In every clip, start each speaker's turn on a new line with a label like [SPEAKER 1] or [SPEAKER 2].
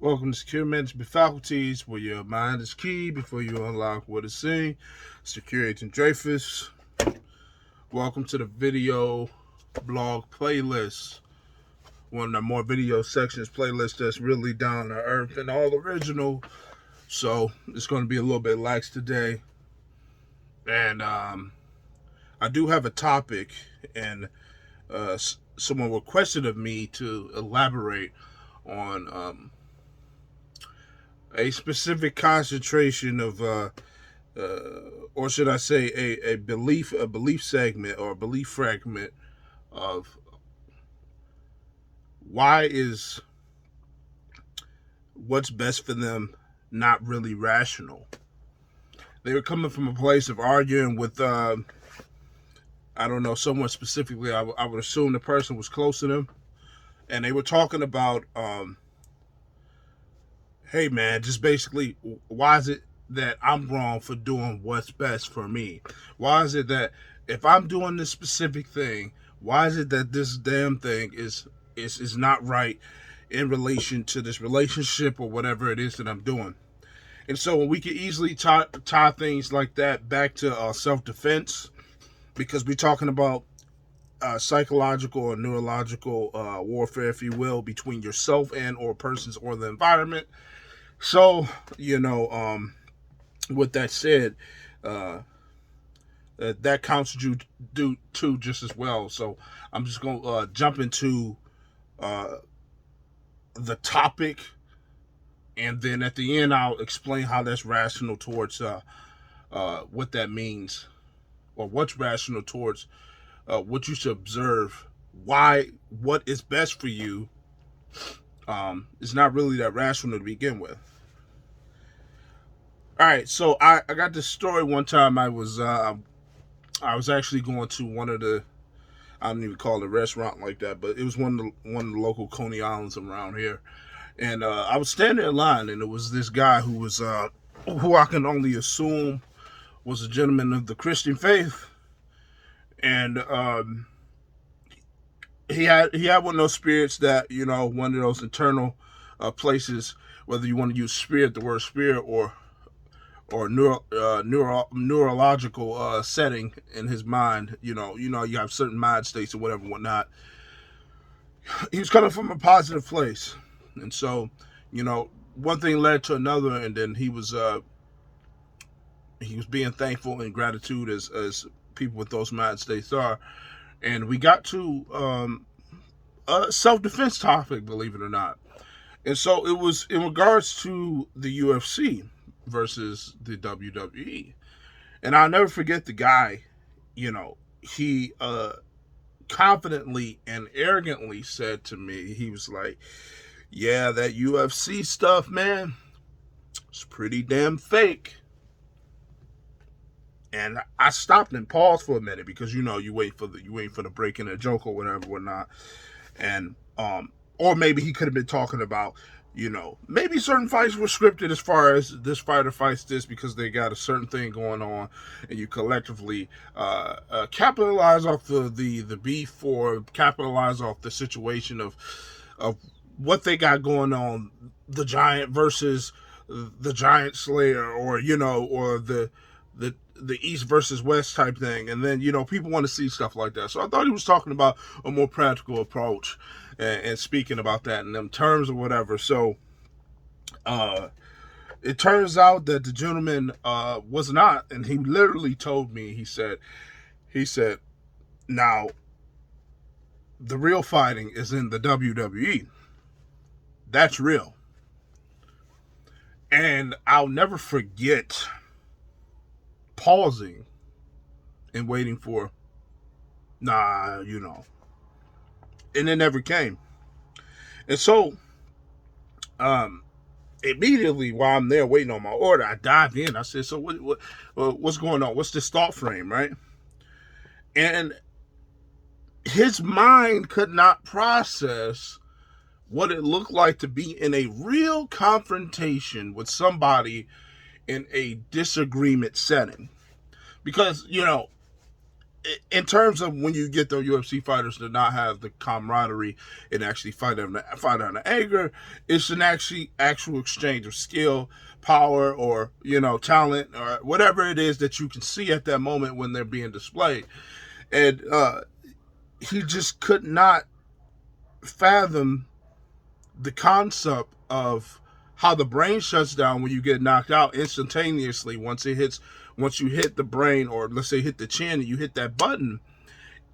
[SPEAKER 1] Welcome to Secure Management Faculties, where your mind is key before you unlock what is seen. Secure Agent Dreyfuse. Welcome to the video blog playlist. One of the more video sections playlist that's really down to earth and all original. So it's going to be a little bit lax today. And I do have a topic, and someone requested of me to elaborate on a specific concentration of, or should I say, a belief segment or a belief fragment of why is what's best for them not really rational. They were coming from a place of arguing with, I don't know, someone specifically. I would assume the person was close to them, and they were talking about, hey man, just basically, why is it that I'm wrong for doing what's best for me? Why is it that if I'm doing this specific thing, why is it that this damn thing is not right in relation to this relationship or whatever it is that I'm doing? And so we can easily tie things like that back to self-defense, because we're talking about psychological or neurological warfare, if you will, between yourself and or persons or the environment. So, with that said, that counts you do too just as well. So I'm just going to jump into the topic, and then at the end I'll explain how that's rational towards what that means, or what's rational towards what you should observe, why what is best for you is not really that rational to begin with. All right, so I got this story one time. I was actually going to one of the, I don't even call it a restaurant like that, but it was one of the local Coney Islands around here, and I was standing in line, and it was this guy who was who I can only assume was a gentleman of the Christian faith, and he had one of those spirits that, one of those internal places, whether you want to use spirit, the word spirit, or neurological setting in his mind. You have certain mind states or whatever, whatnot. He was coming from a positive place, and so one thing led to another, and then he was being thankful and gratitude as people with those mind states are. And we got to a self-defense topic, believe it or not. And so it was in regards to the UFC versus the WWE. And I'll never forget the guy, he confidently and arrogantly said to me, he was like, yeah, that UFC stuff, man, it's pretty damn fake. And I stopped and paused for a minute, because you wait for the break in a joke or whatever, whatnot. And or maybe he could have been talking about, maybe certain fights were scripted, as far as this fighter fights this because they got a certain thing going on, and you collectively capitalize off the beef, or capitalize off the situation of what they got going on, the Giant versus the Giant Slayer, or or the East versus West type thing. And then, people want to see stuff like that. So I thought he was talking about a more practical approach, and speaking about that in them terms or whatever. So it turns out that the gentleman was not, and he literally told me, he said, now, the real fighting is in the WWE. That's real. And I'll never forget pausing and waiting for, and it never came. And so immediately, while I'm there waiting on my order, I dived in. I said, so what's going on? What's this thought frame, right? And his mind could not process what it looked like to be in a real confrontation with somebody in a disagreement setting. Because, in terms of when you get the UFC fighters to not have the camaraderie and actually fight out of anger, it's an actual exchange of skill, power, or talent, or whatever it is that you can see at that moment when they're being displayed. And he just could not fathom the concept of how the brain shuts down when you get knocked out instantaneously once you hit the brain, or let's say hit the chin, and you hit that button,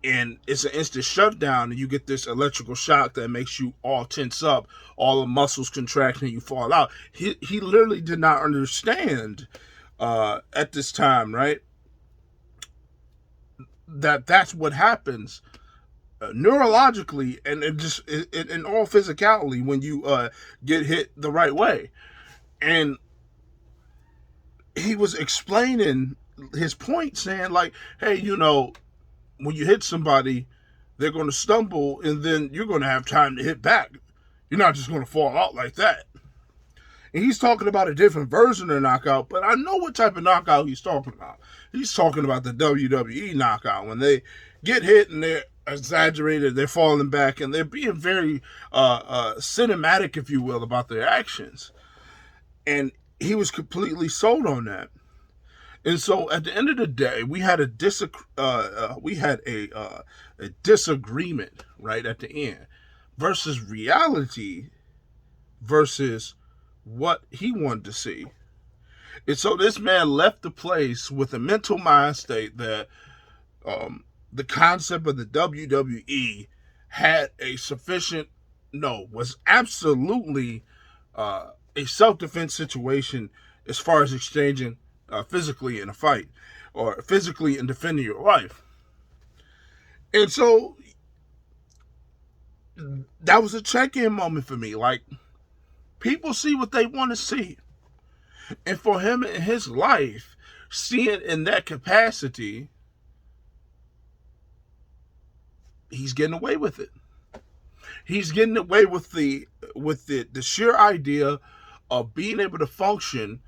[SPEAKER 1] and it's an instant shutdown, and you get this electrical shock that makes you all tense up, all the muscles contract, and you fall out. He literally did not understand at this time, right, that's what happens neurologically and just in all physicality when you get hit the right way. And he was explaining his point, saying like, hey, when you hit somebody, they're going to stumble, and then you're going to have time to hit back. You're not just going to fall out like that. And he's talking about a different version of knockout, but I know what type of knockout he's talking about. He's talking about the WWE knockout, when they get hit and they're exaggerated, they're falling back, and they're being very cinematic, if you will, about their actions. And he was completely sold on that. And so at the end of the day, we had a disagreement right at the end versus reality versus what he wanted to see. And so this man left the place with a mental mind state that the concept of the WWE was absolutely a self-defense situation as far as exchanging physically in a fight, or physically in defending your life. And so that was a check-in moment for me. Like, people see what they want to see. And for him in his life, seeing in that capacity, he's getting away with it. He's getting away with the sheer idea of being able to function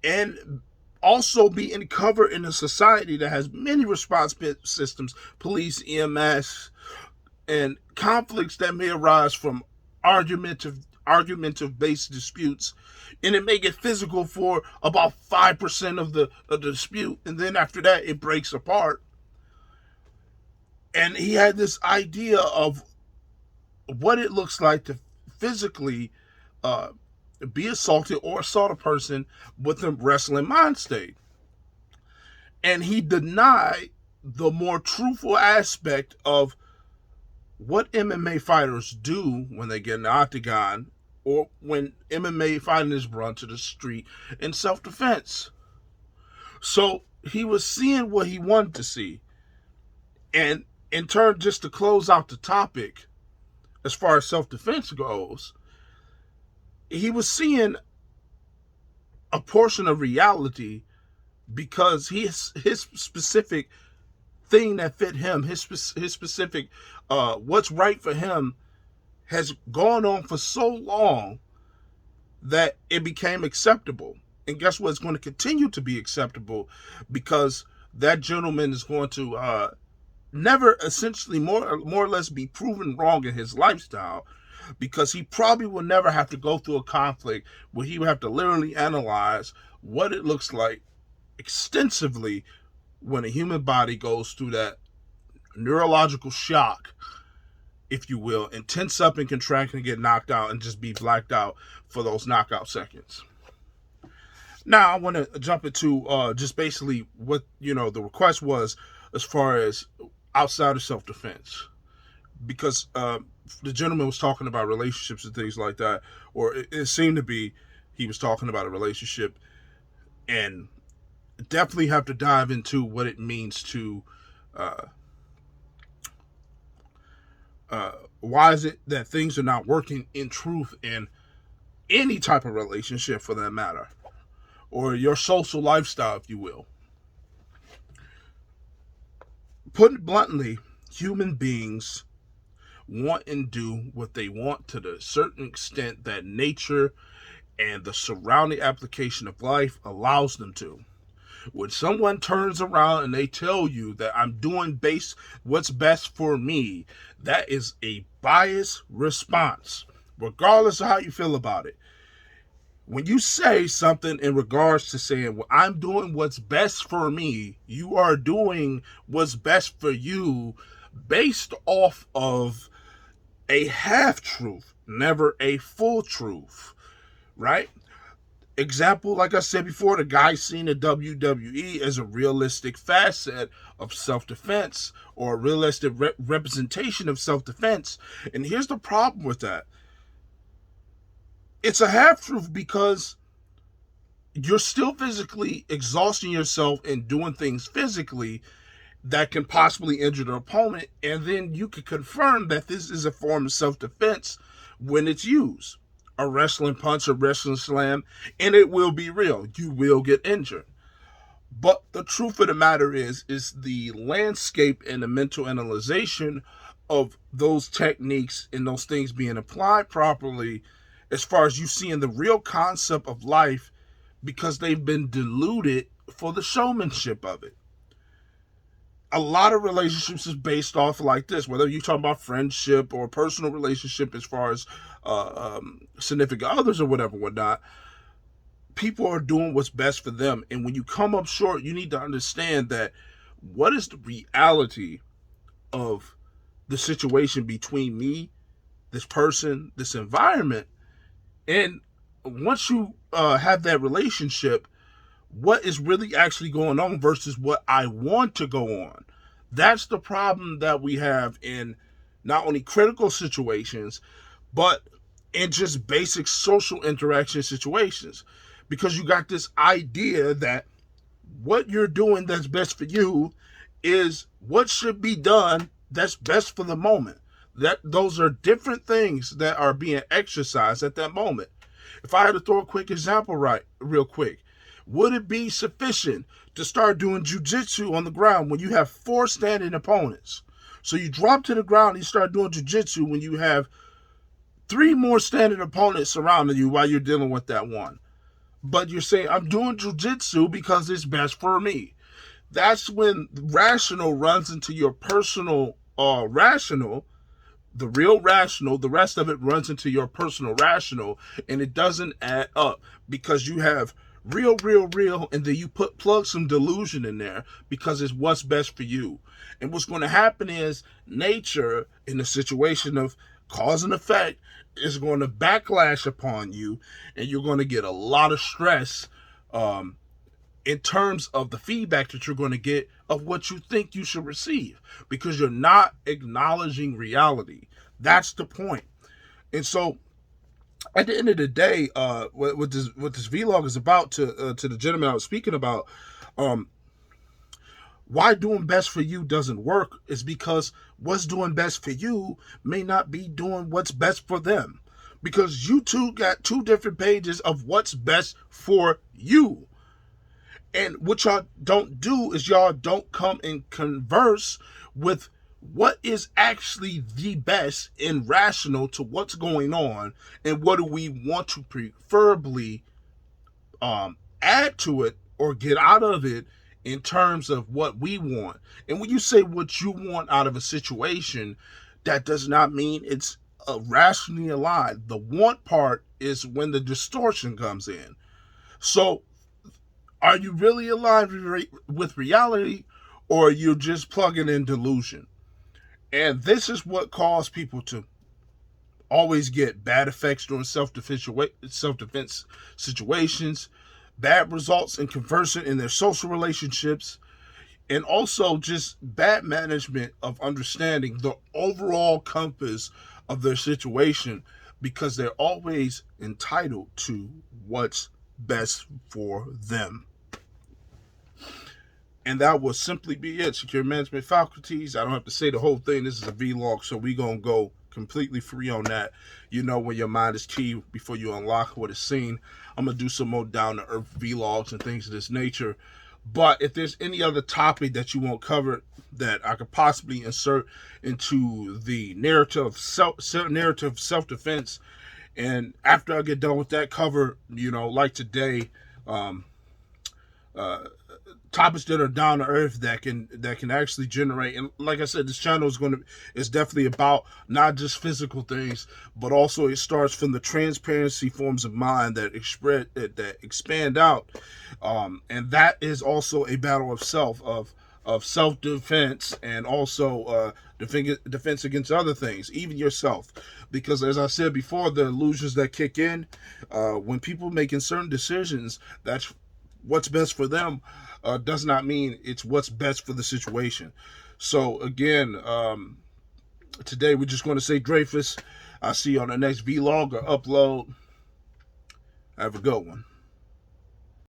[SPEAKER 1] and also be in cover in a society that has many response systems, police, EMS, and conflicts that may arise from argumentative-based disputes, and it may get physical for about 5% of the dispute, and then after that, it breaks apart. And he had this idea of what it looks like to physically be assaulted or assault a person with a wrestling mind state. And he denied the more truthful aspect of what MMA fighters do when they get in the octagon, or when MMA fighting is run to the street in self-defense. So he was seeing what he wanted to see. And in turn, just to close out the topic, as far as self-defense goes, he was seeing a portion of reality because his specific thing that fit him, his specific what's right for him, has gone on for so long that it became acceptable. And guess what? It's going to continue to be acceptable, because that gentleman is going to never essentially more or less be proven wrong in his lifestyle, because he probably will never have to go through a conflict where he would have to literally analyze what it looks like extensively when a human body goes through that neurological shock, if you will, and tense up and contract and get knocked out and just be blacked out for those knockout seconds. Now I want to jump into just basically what the request was as far as outside of self-defense, because the gentleman was talking about relationships and things like that, or it seemed to be he was talking about a relationship, and definitely have to dive into what it means to why is it that things are not working in truth in any type of relationship, for that matter, or your social lifestyle, if you will. Put it bluntly, human beings want and do what they want to the certain extent that nature and the surrounding application of life allows them to. When someone turns around and they tell you that I'm doing what's best for me, that is a biased response, regardless of how you feel about it. When you say something in regards to saying, well, I'm doing what's best for me, you are doing what's best for you based off of a half truth, never a full truth, right? Example, like I said before, the guy seen the WWE as a realistic facet of self-defense, or a realistic representation of self-defense. And here's the problem with that. It's a half-truth because you're still physically exhausting yourself and doing things physically that can possibly injure the opponent, and then you can confirm that this is a form of self-defense when it's used. A wrestling punch, a wrestling slam, and it will be real. You will get injured. But the truth of the matter is the landscape and the mental analyzation of those techniques and those things being applied properly, as far as you seeing the real concept of life, because they've been diluted for the showmanship of it. A lot of relationships is based off like this, whether you're talking about friendship or personal relationship as far as significant others or whatnot. People are doing what's best for them. And when you come up short, you need to understand that what is the reality of the situation between me, this person, this environment. And once you have that relationship, what is really actually going on versus what I want to go on. That's the problem that we have in not only critical situations, but in just basic social interaction situations. Because you got this idea that what you're doing that's best for you is what should be done that's best for the moment. That those are different things that are being exercised at that moment. If I had to throw a quick example real quick, would it be sufficient to start doing jiu-jitsu on the ground when you have 4 standing opponents? So you drop to the ground and you start doing jiu-jitsu when you have 3 more standing opponents surrounding you while you're dealing with that one. But you're saying, I'm doing jiu-jitsu because it's best for me. That's when rational runs into your personal rational. The real rational, the rest of it runs into your personal rational, and it doesn't add up because you have real, and then you plug some delusion in there because it's what's best for you. And what's going to happen is nature, in the situation of cause and effect, is going to backlash upon you, and you're going to get a lot of stress in terms of the feedback that you're going to get of what you think you should receive, because you're not acknowledging reality. That's the point. And so at the end of the day, what this vlog is about, to the gentleman I was speaking about, why doing best for you doesn't work is because what's doing best for you may not be doing what's best for them, because you two got 2 different pages of what's best for you. And what y'all don't do is y'all don't come and converse with what is actually the best and rational to what's going on, and what do we want to preferably add to it or get out of it in terms of what we want. And when you say what you want out of a situation, that does not mean it's rationally aligned. The want part is when the distortion comes in. So are you really aligned with reality, or are you just plugging in delusion? And this is what caused people to always get bad effects during self-defense situations, bad results in conversing in their social relationships, and also just bad management of understanding the overall compass of their situation, because they're always entitled to what's best for them. And that will simply be it. Secure management faculties. I don't have to say the whole thing. This is a vlog, so we're going to go completely free on that. You know, when your mind is key before you unlock what is seen. I'm going to do some more down-to-earth vlogs and things of this nature. But if there's any other topic that you want covered that I could possibly insert into the narrative of self-defense, and after I get done with that cover, you know, like today, topics that are down to earth that can actually generate. And like I said, this channel is definitely about not just physical things, but also it starts from the transparency forms of mind that expand out, and that is also a battle of self-defense, and also defense against other things, even yourself. Because as I said before, the illusions that kick in when people making certain decisions, that's what's best for them, does not mean it's what's best for the situation. So again, today we're just going to say Dreyfus. I'll see you on the next vlog or upload. Have a good one.